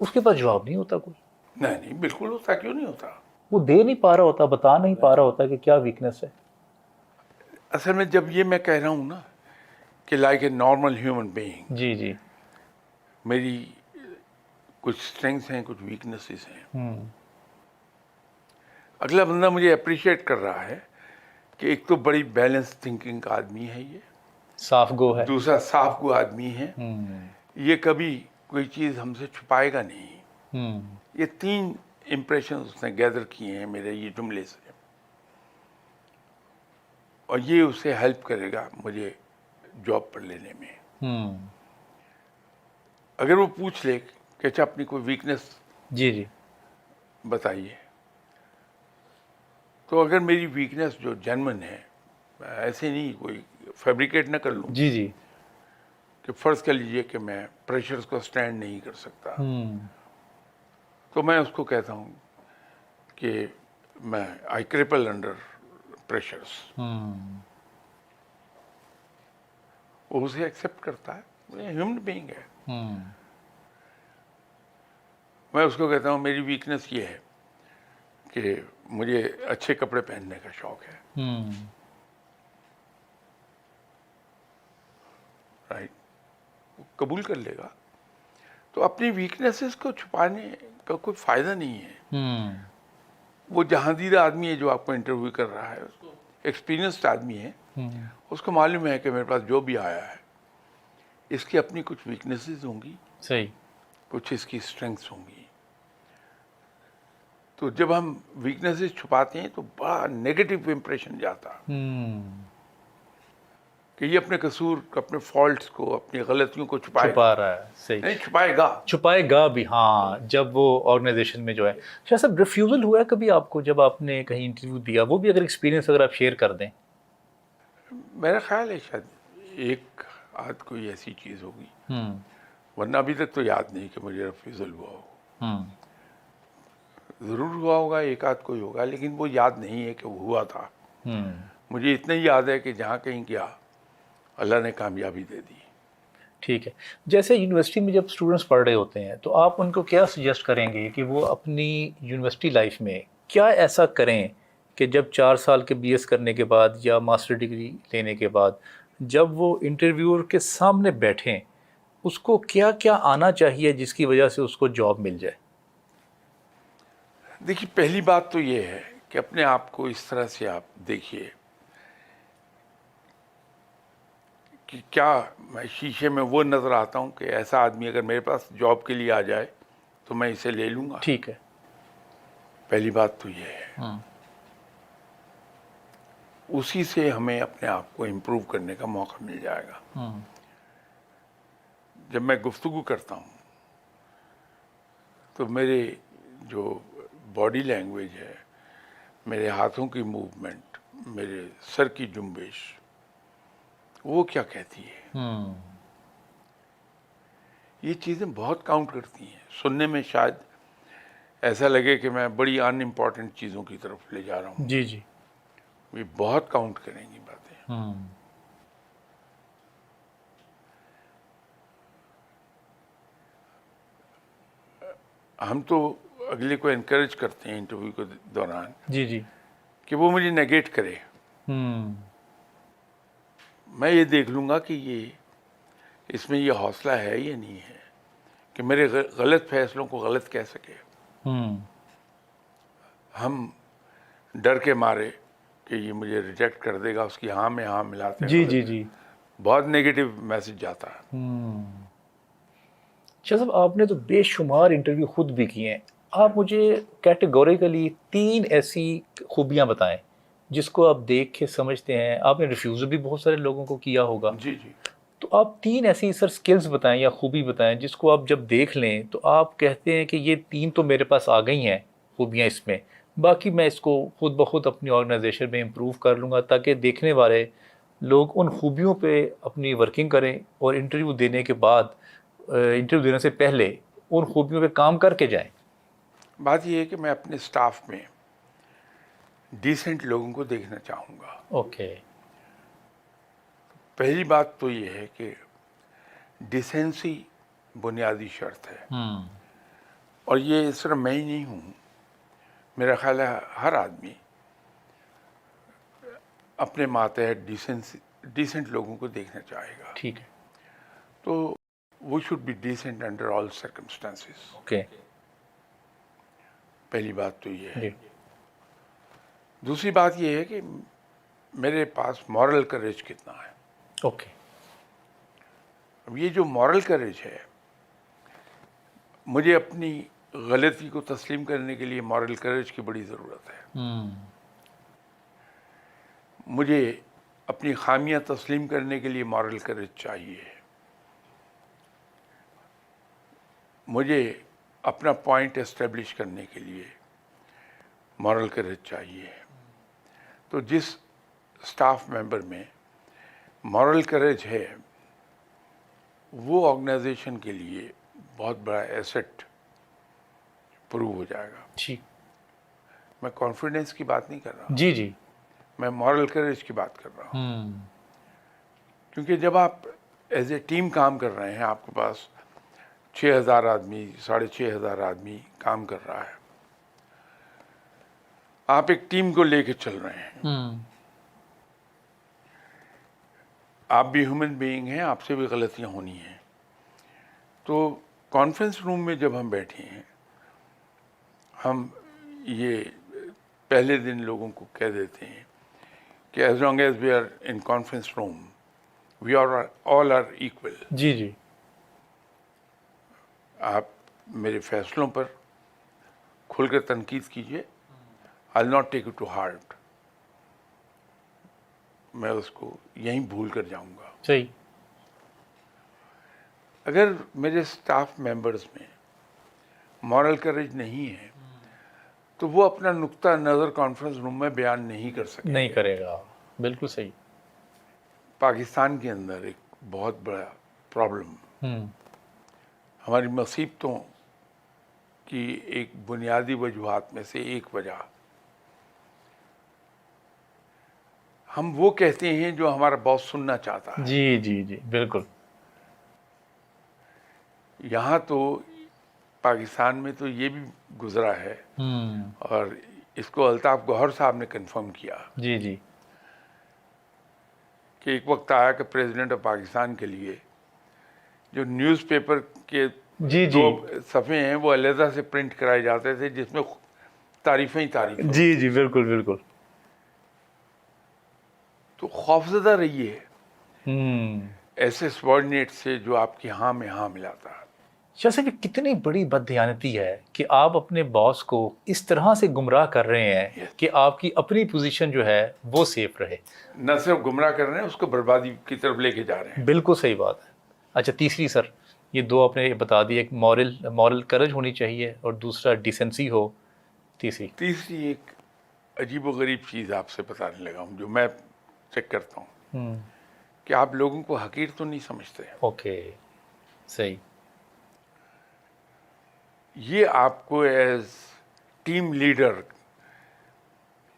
اس کے پاس جواب نہیں ہوتا کوئی۔ نہیں بالکل ہوتا، کیوں نہیں ہوتا؟ وہ دے نہیں پا رہا ہوتا، بتا نہیں پا رہا ہوتا کہ کیا ویکنیس ہے۔ اصل میں جب یہ میں کہہ رہا ہوں نا کہ like a normal human being, جی جی۔ میری کچھ اسٹرینگس ہیں، کچھ ویکنیسز ہیں، اگلا بندہ مجھے اپریشیٹ کر رہا ہے کہ ایک تو بڑی بیلنس تھنکنگ کا آدمی ہے، یہ صاف گو ہے، دوسرا صاف گو آدمی ہے، یہ کبھی کوئی چیز ہم سے چھپائے گا نہیں۔ یہ تین امپریشن اس نے گیدر کیے ہیں میرے یہ جملے سے، اور یہ اسے ہیلپ کرے گا مجھے جاب پر لینے میں۔ اگر وہ پوچھ لے کہ اچھا اپنی کوئی ویکنیس جی جی، بتائیے، تو اگر میری ویکنیس جو جنمن ہے، ایسے نہیں کوئی فیبریکیٹ نہ کر لوں، جی جی، کہ فرض کر لیجئے کہ میں پریشرز کو سٹینڈ نہیں کر سکتا، تو میں اس کو کہتا ہوں کہ میں آئی کریپل انڈر پریشرز۔ وہ اسے ایکسیپٹ کرتا ہے، وہ ہیومن بینگ ہے۔ میں اس کو کہتا ہوں میری ویکنیس یہ ہے کہ مجھے اچھے کپڑے پہننے کا شوق ہے، رائٹ، قبول کر لے گا۔ تو اپنی ویکنیسز کو چھپانے کا کوئی فائدہ نہیں ہے۔ وہ جہاندیدہ آدمی ہے جو آپ کو انٹرویو کر رہا ہے، ایکسپیرینسڈ آدمی ہے، اس کو معلوم ہے کہ میرے پاس جو بھی آیا ہے اس کی اپنی کچھ ویکنیسز ہوں گی، صحیح، کچھ اس کی اسٹرینگس ہوں گی۔ تو جب ہم ویکنیسز چھپاتے ہیں تو بڑا نیگیٹو امپریشن جاتا کہ یہ اپنے قصور، اپنے فالٹس کو، اپنی غلطیوں کو چھپا رہا ہے۔ صحیح، نہیں چھپائے گا، چھپائے گا بھی، ہاں، جب وہ آرگنائزیشن میں جو ہے۔ شاہ صاحب ریفیوزل ہوا ہے کبھی آپ کو جب آپ نے کہیں انٹرویو دیا؟ وہ بھی اگر ایکسپیرینس اگر آپ شیئر کر دیں۔ میرا خیال ہے شاید ایک آدھ کوئی ایسی چیز ہوگی، ورنہ ابھی تک تو یاد نہیں کہ مجھے ریفیوزل ہوا ہو۔ ضرور ہوا ہوگا، ایک آدھ کوئی ہوگا، لیکن وہ یاد نہیں ہے کہ وہ ہوا تھا۔ مجھے اتنا ہی یاد ہے کہ جہاں کہیں گیا اللہ نے کامیابی دے دی۔ ٹھیک ہے، جیسے یونیورسٹی میں جب اسٹوڈنٹس پڑھ رہے ہوتے ہیں تو آپ ان کو کیا سجیسٹ کریں گے کہ وہ اپنی یونیورسٹی لائف میں کیا ایسا کریں کہ جب 4 سال کے BS کرنے کے بعد یا ماسٹر ڈگری لینے کے بعد جب وہ انٹرویور کے سامنے بیٹھیں اس کو کیا کیا آنا چاہیے جس کی وجہ سے اس کو جاب مل جائے؟ دیکھیے، پہلی بات تو یہ ہے کہ اپنے آپ کو اس طرح سے آپ دیکھیے کہ کیا میں شیشے میں وہ نظر آتا ہوں کہ ایسا آدمی اگر میرے پاس جاب کے لیے آ جائے تو میں اسے لے لوں گا. ٹھیک ہے. پہلی بات تو یہ ہے. اسی سے ہمیں اپنے آپ کو امپروو کرنے کا موقع مل جائے گا. جب میں گفتگو کرتا ہوں تو میرے جو باڈی لینگویج ہے، میرے ہاتھوں کی موومنٹ، میرے سر کی جنبش، وہ کیا کہتی ہے، یہ چیزیں بہت کاؤنٹ کرتی ہیں. سننے میں شاید ایسا لگے کہ میں بڑی ان امپورٹنٹ چیزوں کی طرف لے جا رہا ہوں. جی جی. یہ بہت کاؤنٹ کریں گی باتیں. ہم تو اگلے کو انکریج کرتے ہیں انٹرویو کے دوران جی جی. کہ وہ مجھے نیگیٹ کرے. میں یہ دیکھ لوں گا کہ اس میں یہ حوصلہ ہے یا نہیں ہے کہ میرے غلط فیصلوں کو غلط کہہ سکے. ہم ڈر کے مارے کہ یہ مجھے ریجیکٹ کر دے گا، اس کی ہاں میں ہاں ملاتے ہیں. جی جی جی. بہت نیگیٹو میسج جاتا ہے. شاہ صاحب، آپ نے تو بے شمار انٹرویو خود بھی کیے ہیں. آپ مجھے کیٹیگوریکلی 3 ایسی خوبیاں بتائیں جس کو آپ دیکھ کے سمجھتے ہیں. آپ نے ریفیوز بھی بہت سارے لوگوں کو کیا ہوگا. جی جی. تو آپ 3 ایسی سر سکلز بتائیں یا خوبی بتائیں جس کو آپ جب دیکھ لیں تو آپ کہتے ہیں کہ یہ 3 تو میرے پاس آ گئی ہیں خوبیاں اس میں، باقی میں اس کو خود بخود اپنی آرگنائزیشن میں امپروو کر لوں گا، تاکہ دیکھنے والے لوگ ان خوبیوں پہ اپنی ورکنگ کریں اور انٹرویو دینے کے بعد، انٹرویو دینے سے پہلے ان خوبیوں پہ کام کر کے جائیں. بات یہ ہے کہ میں اپنے سٹاف میں ڈیسنٹ لوگوں کو دیکھنا چاہوں گا. اوکے. پہلی بات تو یہ ہے کہ ڈیسنسی بنیادی شرط ہے. اور یہ صرف میں ہی نہیں ہوں، میرا خیال ہے ہر آدمی اپنے ماتحت ڈیسنٹ لوگوں کو دیکھنا چاہے گا. ٹھیک ہے. تو we should be decent under all circumstances. Okay. پہلی بات تو یہ ہے. جی. دوسری بات یہ ہے کہ میرے پاس مورل کریج کتنا ہے. اوکے. اب یہ جو مورل کریج ہے، مجھے اپنی غلطی کو تسلیم کرنے کے لیے مورل کریج کی بڑی ضرورت ہے. مجھے اپنی خامیاں تسلیم کرنے کے لیے مورل کریج چاہیے. مجھے اپنا پوائنٹ اسٹیبلش کرنے کے لیے مورل کریج چاہیے. تو جس اسٹاف ممبر میں مورل کریج ہے وہ آرگنائزیشن کے لیے بہت بڑا ایسٹ پروو ہو جائے گا. ٹھیک. میں کانفیڈنس کی بات نہیں کر رہا، جی جی. میں مورل کریج کی بات کر رہا ہوں. کیونکہ جب آپ ایز اے ٹیم کام کر رہے ہیں، آپ کے پاس 6,000 آدمی، 6,500 آدمی کام کر رہا ہے، آپ ایک ٹیم کو لے کے چل رہے ہیں. آپ بھی ہیومن بینگ ہیں، آپ سے بھی غلطیاں ہونی ہیں. تو کانفرنس روم میں جب ہم بیٹھے ہیں، ہم یہ پہلے دن لوگوں کو کہہ دیتے ہیں کہ as long as we are in conference room we are all are equal. جی جی. آپ میرے فیصلوں پر کھل کر تنقید کیجیے. I'll not take it to heart. میں اس کو یہیں بھول کر جاؤں گا. صحیح. اگر میرے سٹاف ممبرز میں مورل کریج نہیں ہے تو وہ اپنا نقطہ نظر کانفرنس روم میں بیان نہیں کر سکے. نہیں کرے گا. بالکل صحیح. پاکستان کے اندر ایک بہت بڑا پرابلم، ہماری مصیبتوں کی ایک بنیادی وجوہات میں سے ایک وجہ، ہم وہ کہتے ہیں جو ہمارا باس سننا چاہتا ہے. جی جی جی. بالکل. یہاں تو پاکستان میں تو یہ بھی گزرا ہے، اور اس کو الطاف گوہر صاحب نے کنفرم کیا جی جی. کہ ایک وقت آیا کہ پریزیڈنٹ آف پاکستان کے لیے جو نیوز پیپر کے جی جی. 2 صفحے ہیں وہ علیحدہ سے پرنٹ کرائے جاتے تھے جس میں تعریفیں ہی تعریفیں. جی جی. بالکل بالکل. تو خوفزدہ رہیے ایسے سبارڈینیٹ سے جو آپ کی ہاں میں ہاں ملاتا ہے. شاہ صاحب یہ کتنی بڑی بددیانتی ہے کہ آپ اپنے باس کو اس طرح سے گمراہ کر رہے ہیں کہ آپ کی اپنی پوزیشن جو ہے وہ سیف رہے. نہ صرف گمراہ کر رہے ہیں، اس کو بربادی کی طرف لے کے جا رہے ہیں. بالکل صحیح بات ہے. اچھا تیسری سر، یہ دو آپ نے بتا دی، ایک مورل کرج ہونی چاہیے اور دوسرا ڈیسنسی ہو. تیسری ایک عجیب و غریب چیز آپ سے بتانے لگا ہوں جو میں چیک کرتا ہوں کہ آپ لوگوں کو حقیر تو نہیں سمجھتے. اوکے صحیح. یہ آپ کو ایز ٹیم لیڈر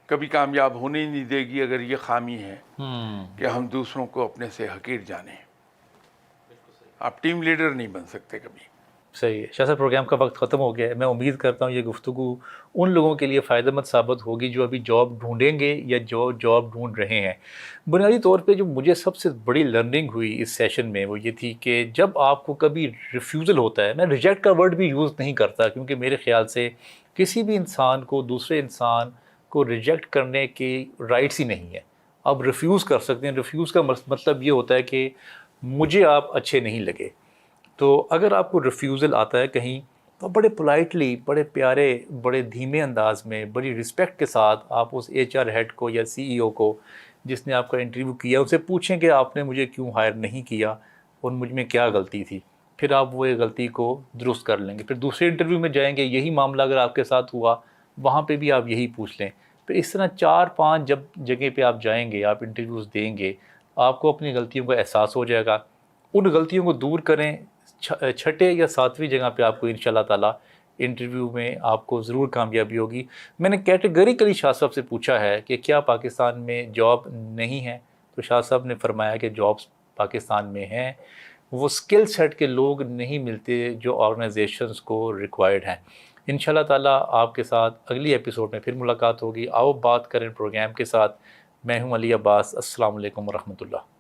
کبھی کامیاب ہونے ہی نہیں دے گی اگر یہ خامی ہے کہ ہم دوسروں کو اپنے سے حقیر جانیں. آپ ٹیم لیڈر نہیں بن سکتے کبھی. صحیح ہے. شاہ صاحب پروگرام کا وقت ختم ہو گیا ہے. میں امید کرتا ہوں یہ گفتگو ان لوگوں کے لیے فائدہ مند ثابت ہوگی جو ابھی جاب ڈھونڈیں گے یا جو جاب ڈھونڈ رہے ہیں. بنیادی طور پہ جو مجھے سب سے بڑی لرننگ ہوئی اس سیشن میں وہ یہ تھی کہ جب آپ کو کبھی ریفیوزل ہوتا ہے، میں ریجیکٹ کا ورڈ بھی یوز نہیں کرتا کیونکہ میرے خیال سے کسی بھی انسان کو دوسرے انسان کو ریجیکٹ کرنے کی رائٹس ہی نہیں ہے. آپ ریفیوز کر سکتے ہیں. ریفیوز کا مطلب یہ ہوتا ہے کہ مجھے آپ اچھے نہیں لگے. تو اگر آپ کو ریفیوزل آتا ہے کہیں تو بڑے پولائٹلی، بڑے پیارے، بڑے دھیمے انداز میں، بڑی رسپیکٹ کے ساتھ آپ اس ایچ آر ہیڈ کو یا سی ای او کو جس نے آپ کا انٹرویو کیا ان سے پوچھیں کہ آپ نے مجھے کیوں ہائر نہیں کیا اور مجھ میں کیا غلطی تھی. پھر آپ وہ غلطی کو درست کر لیں گے. پھر دوسرے انٹرویو میں جائیں گے، یہی معاملہ اگر آپ کے ساتھ ہوا وہاں پہ بھی آپ یہی پوچھ لیں. پھر اس طرح 4-5 جب جگہ پہ آپ جائیں گے، آپ انٹرویوز دیں گے، آپ کو اپنی غلطیوں کا احساس ہو جائے گا. ان غلطیوں کو دور کریں. 6 یا 7ویں جگہ پہ آپ کو انشاءاللہ تعالیٰ انٹرویو میں آپ کو ضرور کامیابی ہوگی. میں نے کیٹیگریکلی شاہ صاحب سے پوچھا ہے کہ کیا پاکستان میں جاب نہیں ہے، تو شاہ صاحب نے فرمایا کہ جابس پاکستان میں ہیں، وہ سکل سیٹ کے لوگ نہیں ملتے جو آرگنائزیشنز کو ریکوائرڈ ہیں. انشاءاللہ تعالیٰ آپ کے ساتھ اگلی ایپیسوڈ میں پھر ملاقات ہوگی. آؤ بات کریں پروگرام کے ساتھ. میں ہوں علی عباس. السلام علیکم ورحمۃ اللہ.